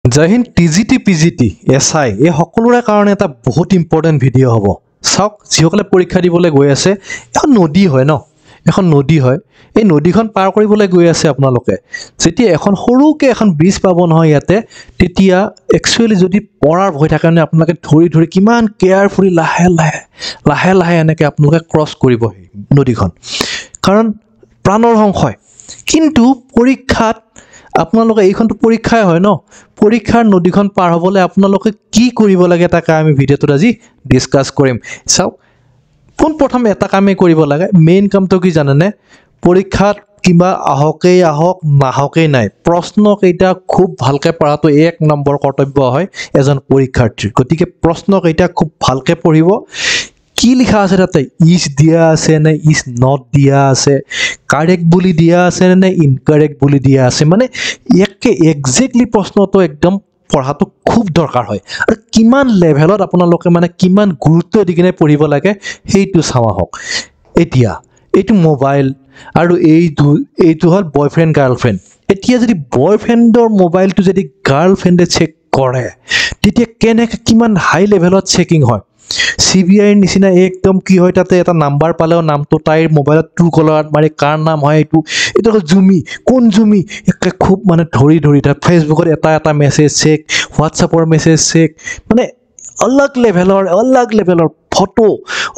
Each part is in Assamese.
জয় হিন্দ টিজিটি পিজিটি এসআই এই সকলোৰে কাৰণে এটা বহুত ইম্পৰ্টেণ্ট ভিডিঅ' হ'ব চাওক যিসকলে পৰীক্ষা দিবলৈ গৈ আছে এখন নদী হয় ন এখন নদী হয় এই নদীখন পাৰ কৰিবলৈ গৈ আছে আপোনালোকে যেতিয়া এখন সৰুকে এখন ব্ৰিজ পাব নহয় ইয়াতে তেতিয়া একচুৱেলি যদি পৰাৰ ভয় থাকে নে আপোনালোকে ধৰি ধৰি কিমান কেয়াৰফুলি লাহে লাহে এনেকৈ আপোনালোকে ক্ৰছ কৰিব নদীখন কাৰণ প্ৰাণৰ সংশয় কিন্তু পৰীক্ষাত আপোনালোকে এইখনটো পৰীক্ষাই হয় ন পৰীক্ষাৰ নদীখন পাৰ হ'বলৈ আপোনালোকে কি কৰিব লাগে তাকে আমি ভিডিঅ'টোত আজি ডিসকাস কৰিম চাওক কোন প্ৰথম এটা কামে কৰিব লাগে মেইন কামটো কি জানেনে পৰীক্ষাত কিবা আহক নাহকেই নাই প্ৰশ্ন কেইটা খুব ভালকে পঢ়াটো এক নম্বৰ কৰ্তব্য হয় এজন পৰীক্ষাৰ্থীৰ গতিকে প্ৰশ্ন কেইটা খুব ভালকে পঢ়িব কি লিখা আছে তাতে ইজ দিয়া আছে নে ইজ নট দিয়া আছে কারেক্ট বুলি দিয়া আছে নে ইনকারেক্ট বুলি দিয়া আছে মানে একে এক্স্যাক্টলি প্ৰশ্নটো একদম পঢ়াটো খুব দৰকাৰ হয় আৰু কিমান লেভেলত আপোনালোকে মানে কিমান গুৰুত্ব দি কিনে পঢ়িব লাগে সেইটো চাওয়া হওক এতিয়া এইটো মোবাইল আৰু এইটো হল বয়ফ্ৰেণ্ড গাৰ্লফ্ৰেণ্ড এতিয়া যদি বয়ফ্ৰেণ্ডৰ মোবাইলটো যদি গাৰ্লফ্ৰেণ্ডে চেক কৰে তেতিয়া কেনেকৈ কিমান হাই লেভেলত চেকিং হয় সিবিআইৰ নিচিনা একদম কি হয় তাতে এটা নাম্বাৰ পালেও নামটো তাইৰ মোবাইলত ট্ৰু কলাৰত মাৰি কাৰ নাম হয় এইটো জুমি কোন জুমি একে খুব মানে ধৰি তাৰ ফেসবুকত এটা মেছেজ চেক হোৱাটছআপৰ মেছেজ চেক মানে अलग লেভেলৰ ফটো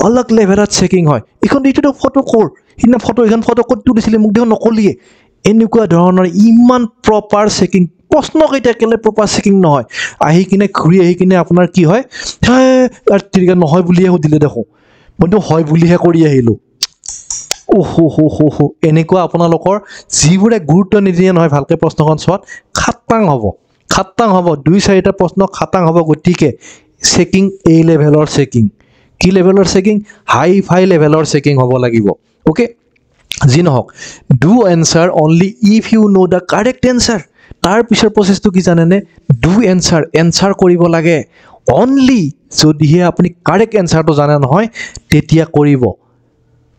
अलग লেভেলত চেকিং হয় এখন এইটো ফটো কৰ হিনা ফটো এখন ফটো ক'ত তুলিছিলে মোক দেখোন নকলিয়ে এনেকুৱা ধৰণৰ ইমান প্ৰপাৰ চেকিং প্ৰশ্ন কেইটা কেলে প্ৰপাৰ চেকিং নহয় আহি কিনে ঘূৰি আহি কিনে আপোনাৰ কি হয় আৰ তিৰিকা নহয় বুলিয়ে সুধিলে দেখো মইতো হয় বুলিহে কৰি আহিলো ওহো এনেকুৱা আপোনালোকৰ যিবোৰে গুৰুত্ব নিদিয়ে নহয় ভালকে প্ৰশ্নখন চোৱাত খাটাং হ'ব দুই চাৰিটা প্ৰশ্ন খাটাং হ'ব গতিকে চেকিং এই লেভেলৰ চেকিং কি লেভেলৰ চেকিং হাই লেভেলৰ চেকিং হ'ব লাগিব ওকে যি নহওক do answer only if you know the correct answer তাৰ পিছৰ প্ৰসেসটো কি জানেনে ডু এনসাৰ কৰিব লাগে অনলি যদিহে আপুনি কাৰেক্ট এনসাৰটো জানে নহয় তেতিয়া কৰিব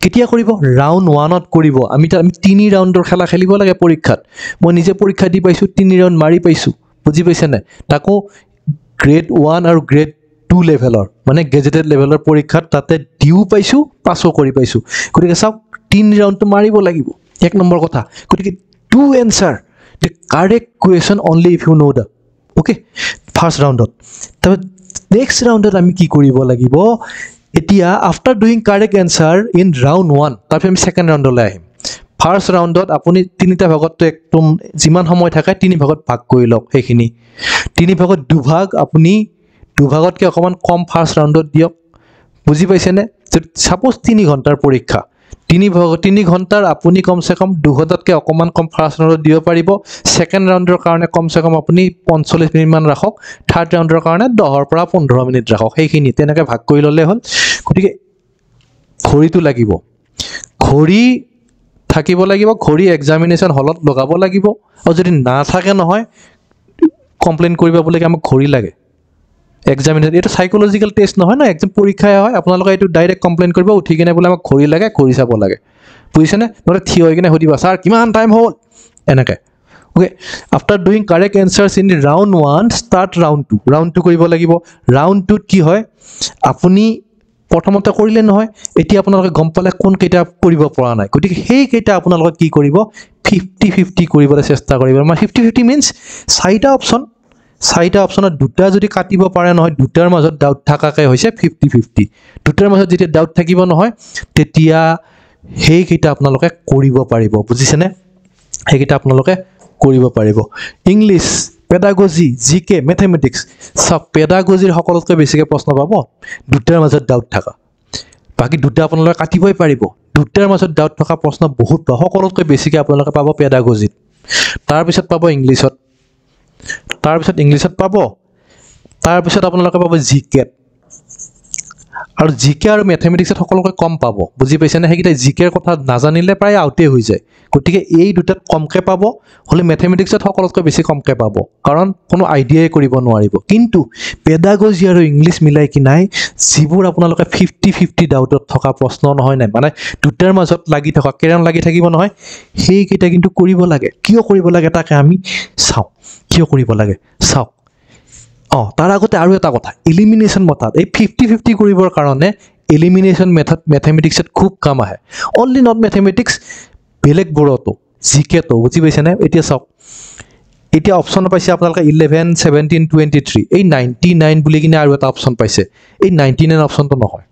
কেতিয়া কৰিব ৰাউন্ড 1ত কৰিব আমি 3 ৰাউন্ডৰ খেলা খেলিব লাগে পৰীক্ষাত মই নিজে পৰীক্ষা দি পাইছো 3 ৰাউন্ড মাৰি পাইছো বুজি পাইছে না তাকো গ্ৰেড 1 আৰু গ্ৰেড 2 লেভেলৰ মানে গেজেটেড লেভেলৰ পৰীক্ষাত তাতে দিও পাইছো পাসও কৰি পাইছো গতিকে চাওক 3 ৰাউন্ডটো মাৰিব লাগিব এক নম্বৰ কথা গতিকে to answer the correct question only if you know the okay first roundত তবে next roundত আমি কি কৰিব লাগিব এতিয়া after doing correct answer in round 1 তাৰপে আমি second roundলৈ আহিম ফাৰ্স্ট ৰাউন্ডত আপুনি তিনিটা ভাগত একদম যিমান সময় থাকে তিনি ভাগত ভাগ কৰি লওক এইখিনি তিনি ভাগত দুভাগ আপুনি দুভাগতকৈ অকমান কম ফাৰ্স্ট ৰাউন্ডত দিয়ক বুজি পাইছে নে সাপোজ 3 ঘণ্টাৰ পৰীক্ষা 3 ঘণ্টাৰ আপুনি কমসে কম 2 ঘণ্টাতকৈ অকমান কম ফাৰ্স্ট ৰাউন্ডত দিব পাৰিব সেকেন্ড ৰাউন্ডৰ কাৰণে কমসে কম আপুনি 45 মিনিট মান ৰাখক থাৰ্ড ৰাউন্ডৰ কাৰণে 10 ৰ পৰা 15 মিনিট ৰাখক সেইখিনি তেনেকৈ ভাগ কৰি ললে হ'ল গতিকে ঘড়ীটো লাগিব ঘড়ী থাকিব লাগিব ঘড়ী এক্সামিনেশন হলত লগাব লাগিব আৰু যদি না থাকে নহয় কমপ্লেইন কৰিব বলে আমাক ঘড়ী লাগে এক্সামিনেশন এটা সাইকোলজিক্যাল টেস্ট নহয় না একদম পৰীক্ষাই হয় আপোনালোকে এটো ডাইৰেক্ট কমপ্লেইন কৰিব উঠি কিনে বলে আমাক ঘড়ী লাগে ঘড়ী চাব লাগে বুজিছেনে নহলে থিয় হৈ কিনে সুধিবা স্যাৰ কিমান টাইম হ'ল এনেকৈ okay after doing correct answers in round 1 start round 2 কৰিব লাগিব ৰাউন্ড 2 কি হয় আপুনি প্ৰথমতে কৰিলে নহয় এতিয়া আপোনালোকে গম পালে কোন কেইটা কৰিব পৰা নাই গতিকে সেই কেইটা আপোনালোকে কি কৰিব 50-50 কৰিবলৈ চেষ্টা কৰিব মানে 50-50 মিন্স চাৰিটা অপচনত দুটা যদি কাটিব পাৰে নহয় দুটাৰ মাজত ডাউট থাকাকে হৈছে 50-50 দুটাৰ মাজত যেতিয়া ডাউট থাকিব নহয় তেতিয়া সেই কেইটা আপোনালোকে কৰিব পাৰিব বুজিছেনে সেই কেইটা আপোনালোকে কৰিব পাৰিব ইংলিশ পেডাগজি জিকে ম্যাথমেটিক্স সব পেডাগজিৰ সকলোতকৈ বেছিকৈ প্ৰশ্ন পাব দুটাৰ মাজত ডাউট থাকা বাকি দুটা আপোনালোকে কাটিবই পাৰিব দুটাৰ মাজত ডাউট থকা প্ৰশ্ন বহুত পাব সকলোতকৈ বেছিকৈ আপোনালোকে পাব পেডাগজিত তাৰ পিছত পাব ইংলিশত তাৰ পিছত ইংলিশত পাব তাৰ পিছত আপোনালোকে পাব জিকে আৰু জিকে আৰু মেথমেটিক্সত সকলোকে কম পাব বুজি পাইছেনে সেইকেইটা জিকেৰ কথা নাজানিলে প্ৰায় আউটেই হৈ যায় গতিকে এই দুটাত কমকৈ পাব হ'লে মেথমেটিক্সত সকলোতকৈ বেছি কমকৈ পাব কাৰণ কোনো আইডিয়াই কৰিব নোৱাৰিব কিন্তু পেডাগজি আৰু ইংলিছ মিলাই কি নাই যিবোৰ আপোনালোকে 50-50 ডাউটত থকা প্ৰশ্ন নহয় নাই মানে দুটাৰ মাজত লাগি থকা কেৰাম লাগি থাকিব নহয় সেইকেইটা কিন্তু কৰিব লাগে কিয় কৰিব লাগে তাকে আমি চাওঁ কিয় কৰিব লাগে চাওক তাৰ আগতে আৰু এটা কথা এলিমিনেশ্যন মেথড এই 50-50 কৰিবৰ কাৰণে এলিমিনেশ্যন মেথড মেথমেটিক্সত খুব কাম আহে অনলি নট মেথমেটিক্স বেলেগ বোৰতো জিকেতো বুজি পাইছেনে এতিয়া চাওক এতিয়া অপশ্যন পাইছে আপোনালোকে 11 17 23 এই 99 বুলি কিনে আৰু এটা অপশ্যন পাইছে এই 99 অপশ্যনটো নহয়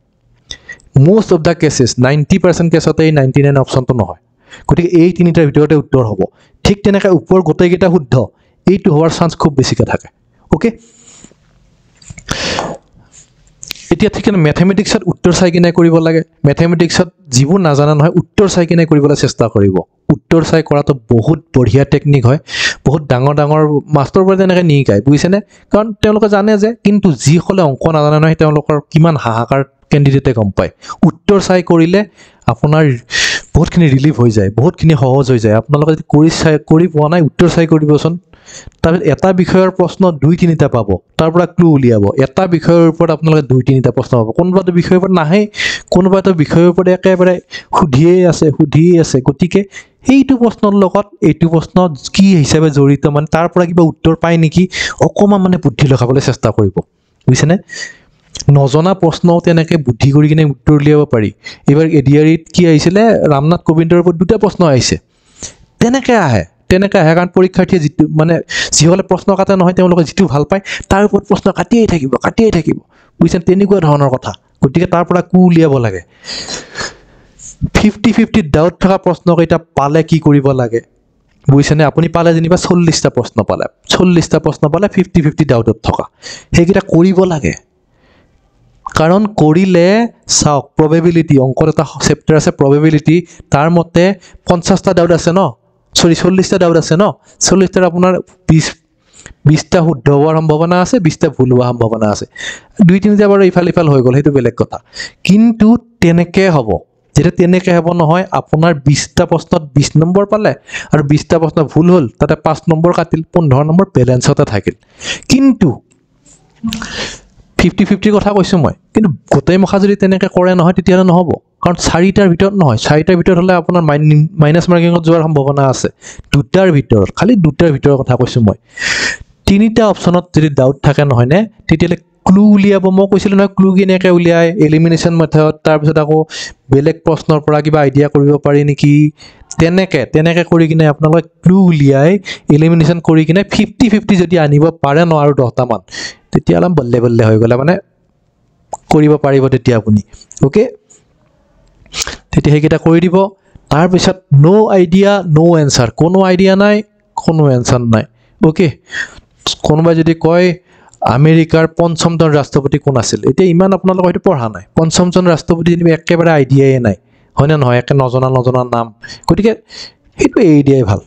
most of the cases 90% কেছতে এই 99 অপশ্যনটো নহয় গতিকে এই তিনিটাৰ ভিতৰতে উত্তৰ হ'ব ঠিক তেনেকৈ ওপৰ গোটেইকেইটা শুদ্ধ এইটো হোৱাৰ চান্স খুব বেছিকৈ থাকে ওকে এতিয়া ঠিক আছে মেথমেটিক্সত উত্তৰ চাই কিনে কৰিব লাগে মেথমেটিক্সত যিবোৰ নাজানা নহয় উত্তৰ চাই কিনে কৰিবলৈ চেষ্টা কৰিব উত্তৰ চাই কৰাটো বহুত বঢ়িয়া টেকনিক হয় বহুত ডাঙৰ ডাঙৰ মাষ্টৰবোৰে তেনেকৈ নিশিকায় বুজিছেনে কাৰণ তেওঁলোকে জানে যে কিন্তু যিসকলে অংক নাজানে নহয় তেওঁলোকৰ কিমান হাহাকাৰ কেণ্ডিডেটে গম পায় উত্তৰ চাই কৰিলে আপোনাৰ বহুতখিনি ৰিলিফ হৈ যায় বহুতখিনি সহজ হৈ যায় আপোনালোকে যদি কৰি পোৱা নাই উত্তৰ চাই কৰিবচোন তাৰপিছত এটা বিষয়ৰ প্ৰশ্ন 2-3টা পাব তাৰ পৰা ক্লু উলিয়াব এটা বিষয়ৰ ওপৰত আপোনালোকে 2-3টা প্ৰশ্ন পাব কোনোবাটো বিষয়ৰ ওপৰত নাহে কোনোবাটো বিষয়ৰ ওপৰত একেবাৰে সুধিয়ে আছে গতিকে সেইটো প্ৰশ্নৰ লগত এইটো প্ৰশ্ন কি হিচাপে জড়িত মানে তাৰ পৰা কিবা উত্তৰ পায় নেকি অকণমান মানে বুদ্ধি লগাবলৈ চেষ্টা কৰিব বুজিছেনে নজনা প্ৰশ্নও তেনেকৈ বুদ্ধি কৰি কিনে উত্তৰ উলিয়াব পাৰি এইবাৰ এডিআৰিত কি আহিছিলে ৰামনাথ কোবিন্দৰ ওপৰত 2টা প্ৰশ্ন আহিছে তেনেকৈ আহে কাৰণ পৰীক্ষাৰ্থীয়ে যিটো মানে যিসকলে প্ৰশ্ন কাটে নহয় তেওঁলোকে যিটো ভাল পায় তাৰ ওপৰত প্ৰশ্ন কাটিয়েই থাকিব বুজিছেনে তেনেকুৱা ধৰণৰ কথা গতিকে তাৰ পৰা কু উলিয়াব লাগে 50-50 ডাউট থকা প্ৰশ্নকেইটা পালে কি কৰিব লাগে বুজিছেনে আপুনি পালে যেনিবা 40টা প্ৰশ্ন পালে 50-50 ডাউটত থকা সেইকেইটা কৰিব লাগে কাৰণ কৰিলে চাওক প্ৰবেবিলিটি অংকৰ এটা চেপ্টাৰ আছে প্ৰবেবিলিটি তাৰ মতে 50টা ডাউট আছে ন 40টা ডাউট আছে ন 40টাৰ আপোনাৰ 20টা শুদ্ধ হোৱাৰ সম্ভাৱনা আছে 20টা ভুল হোৱাৰ সম্ভাৱনা আছে 2-3টা বাৰু ইফাল হৈ গ'ল সেইটো বেলেগ কথা কিন্তু তেনেকৈ হ'ব যেতিয়া তেনেকৈ হ'ব নহয় আপোনাৰ 20টা প্ৰশ্নত 20 নম্বৰ পালে আৰু 20টা প্ৰশ্ন ভুল হ'ল তাতে 5 নম্বৰ কাটিল 15 নম্বৰ বেলেঞ্চতে থাকিল কিন্তু 50-50 কথা কৈছোঁ মই কিন্তু গোটেই মখা যদি তেনেকৈ কৰে নহয় তেতিয়াহ'লে নহ'ব কাৰণ 4টাৰ ভিতৰত নহয় 4টাৰ ভিতৰত হ'লে আপোনাৰ মাইনাছ মাৰ্কিঙত যোৱাৰ সম্ভাৱনা আছে 2টাৰ ভিতৰত খালি 2টাৰ ভিতৰৰ কথা কৈছোঁ মই 3টা অপশ্যনত যদি ডাউট থাকে নহয়নে তেতিয়াহ'লে ক্লু উলিয়াব মই কৈছিলোঁ নহয় ক্লু কেনেকৈ উলিয়াই এলিমিনেশ্যন মেথড তাৰপিছত আকৌ বেলেগ প্ৰশ্নৰ পৰা কিবা আইডিয়া কৰিব পাৰি নেকি তেনেকৈ কৰি কিনে আপোনালোকে ক্লু উলিয়াই এলিমিনেশ্যন কৰি কিনে 50-50 যদি আনিব পাৰে ন আৰু 10টামান তেতিয়াহ'লে বল্লে হৈ গ'লে মানে কৰিব পাৰিব তেতিয়া আপুনি ওকে তেতিয়া সেইকেইটা কৰি দিব তাৰপিছত নো আইডিয়া নো এনচাৰ কোনো আইডিয়া নাই কোনো এনচাৰ নাই ওকে কোনোবাই যদি কয় আমেৰিকাৰ 5মজন ৰাষ্ট্ৰপতি কোন আছিল এতিয়া ইমান আপোনালোকে হয়তো পঢ়া নাই 5মজন ৰাষ্ট্ৰপতি যেনিবা একেবাৰে আইডিয়াই নাই হয়নে নহয় একে নজনা নাম গতিকে সেইটো এৰি দিয়াই ভাল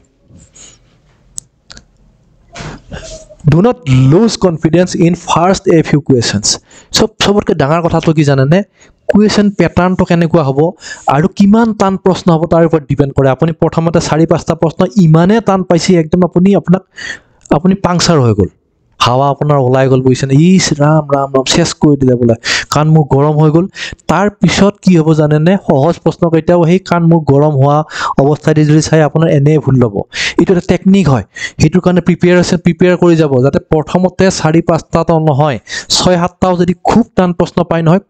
Do not lose confidence in first a few questions. সবতকৈ ডাঙৰ কথাটো কি জানেনে কুৱেশ্যন পেটাৰ্ণটো কেনেকুৱা হ'ব আৰু কিমান টান প্ৰশ্ন হ'ব তাৰ ওপৰত ডিপেণ্ড কৰে আপুনি প্ৰথমতে 4-5টা প্ৰশ্ন ইমানে টান পাইছে একদম আপুনি পাংচাৰ হৈ গ'ল হাৱা আপোনাৰ ওলাই গ'ল বুজিছেনে ইছ ৰাম চেছ কৰি দিলে বোলে কাণ মোৰ গৰম হৈ গ'ল তাৰ পিছত কি হ'ব জানেনে সহজ প্ৰশ্নকেইটাও সেই কাণ মোৰ গৰম হোৱা অৱস্থাতে যদি চাই আপোনাৰ এনেই ভুল ল'ব এইটো এটা টেকনিক হয় সেইটোৰ কাৰণে প্ৰিপেয়াৰ কৰি যাব যাতে প্ৰথমতে 4-5টাও নহয় 6-7টাও যদি খুব টান প্ৰশ্ন পায় নহয়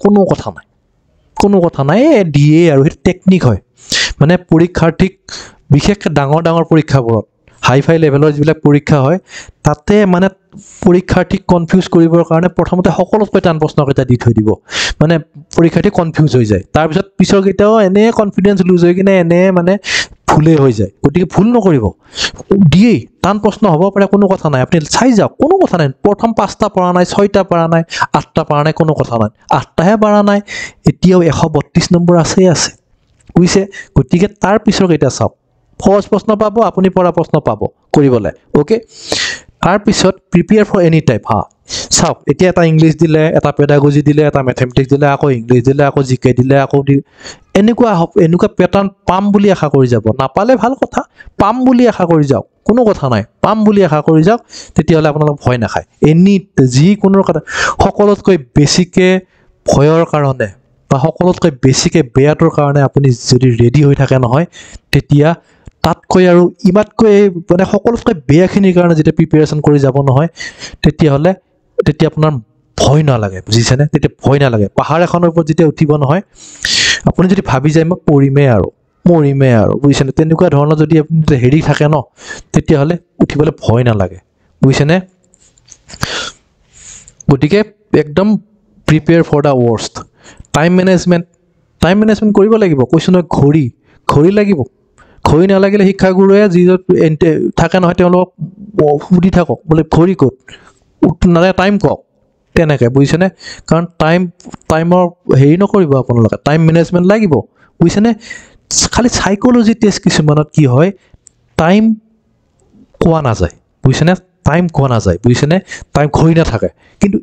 কোনো কথা নাই দিয়ে আৰু সেইটো টেকনিক হয় মানে পৰীক্ষাৰ্থীক বিশেষকৈ ডাঙৰ পৰীক্ষাবোৰত হাই লেভেলৰ যিবিলাক পৰীক্ষা হয় তাতে মানে পৰীক্ষাৰ্থীক কনফিউজ কৰিবৰ কাৰণে প্ৰথমতে সকলোতকৈ টান প্ৰশ্নকেইটা দি থৈ দিব মানে পৰীক্ষাৰ্থী কনফিউজ হৈ যায় তাৰপিছত পিছৰকেইটাও এনে কনফিডেঞ্চ লুজ হৈ কিনে এনে মানে ভুলেই হৈ যায় গতিকে ভুল নকৰিব দিয়েই টান প্ৰশ্ন হ'ব পাৰে কোনো কথা নাই আপুনি চাই যাওক কোনো কথা নাই প্ৰথম 5টা পৰা নাই 6টা পৰা নাই 8টা পৰা নাই কোনো কথা নাই 8টাহে পৰা নাই এতিয়াও 132 নম্বৰ আছে বুজিছে গতিকে তাৰ পিছৰকেইটা চাওক সহজ প্ৰশ্ন পাব আপুনি পৰা প্ৰশ্ন পাব কৰিবলৈ ওকে তাৰপিছত প্ৰিপেয়াৰ ফৰ এনি টাইপ চাওক এতিয়া এটা ইংলিছ দিলে এটা পেডাগজি দিলে এটা মেথমেটিক্স দিলে আকৌ ইংলিছ দিলে আকৌ জিকে দিলে আকৌ এনেকুৱা পেটাৰ্ণ পাম বুলি আশা কৰি যাব নাপালে ভাল কথা পাম বুলি আশা কৰি যাওক কোনো কথা নাই পাম বুলি আশা কৰি যাওক তেতিয়াহ'লে আপোনালোক ভয় নাখায় যিকোনো কথা সকলোতকৈ বেছিকে ভয়ৰ কাৰণে বা সকলোতকৈ বেছিকে বেয়াটোৰ কাৰণে আপুনি যদি ৰেডি হৈ থাকে নহয় তেতিয়া তাতকৈ আৰু ইমাতকৈ মানে সকলোতকৈ বেয়াখিনিৰ কাৰণে যেতিয়া প্ৰিপেৰেশ্যন কৰি যাব নহয় তেতিয়া আপোনাৰ ভয় নালাগে বুজিছেনে তেতিয়া ভয় নালাগে পাহাৰ এখনৰ ওপৰত যেতিয়া উঠিব নহয় আপুনি যদি ভাবি যায় মই মৰিমে আৰু বুজিছেনে তেনেকুৱা ধৰণৰ যদি আপুনি হেৰি থাকে ন তেতিয়াহ'লে উঠিবলৈ ভয় নালাগে বুজিছেনে গতিকে একদম prepare for the worst time management কৰিব লাগিব কৈছোঁ নহয় ঘড়ী লাগিব ঘড়ী নালাগিলে শিক্ষাগুৰুৱে যি থাকে নহয় তেওঁলোকক সুধি থাকক বোলে ঘড়ী ক'ত নালাগে টাইম কওক তেনেকৈ বুজিছেনে কাৰণ টাইমৰ হেৰি নকৰিব আপোনালোকে টাইম মেনেজমেণ্ট লাগিব বুজিছেনে খালি চাইক'লজি টেষ্ট কিছুমানত কি হয় টাইম কোৱা নাযায় বুজিছেনে টাইম ঘড়ী নাথাকে কিন্তু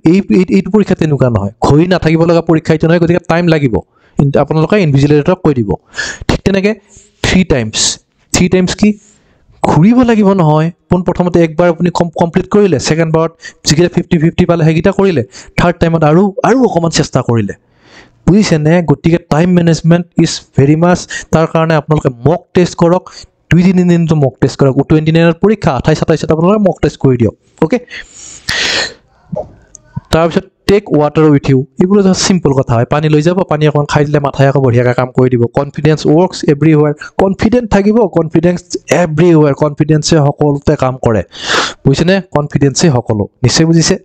এইটো পৰীক্ষা তেনেকুৱা নহয় ঘড়ী নাথাকিব লগা পৰীক্ষা এইটো নহয় গতিকে টাইম লাগিব আপোনালোকে ইনভিজিলেটৰক কৈ দিব ঠিক তেনেকৈ 3 টাইমছ কি ঘূৰিব লাগিব নহয় প্ৰথমতে একবাৰ আপুনি কমপ্লিট কৰিলে ছেকেণ্ড বাৰত যিকেইটা 50-50 পালে সেইকেইটা কৰিলে থাৰ্ড টাইমত আৰু অকণমান চেষ্টা কৰিলে বুজিছেনে গতিকে টাইম মেনেজমেণ্ট ইজ ভেৰি মাছ তাৰ কাৰণে আপোনালোকে মক টেষ্ট কৰক 2-3 দিনটো মক টেষ্ট কৰক 29ত পৰীক্ষা 28-27 আপোনালোকে মক টেষ্ট কৰি দিয়ক অ'কে তাৰপিছত টেক ৱাটাৰ উইথ ইউ এইবোৰ চিম্পল কথা হয় পানী লৈ যাব পানী অকণ খাই দিলে মাথাই আকৌ বঢ়িয়াকৈ কাম কৰি দিব কনফিডেঞ্চ ৱৰ্কছ এভৰিৱেৰ কনফিডেণ্ট থাকিব কনফিডেঞ্চ এভৰিৱেৰ কনফিডেঞ্চে সকলোতে কাম কৰে বুজিছেনে কনফিডেঞ্চে সকলো নিশ্চয় বুজিছে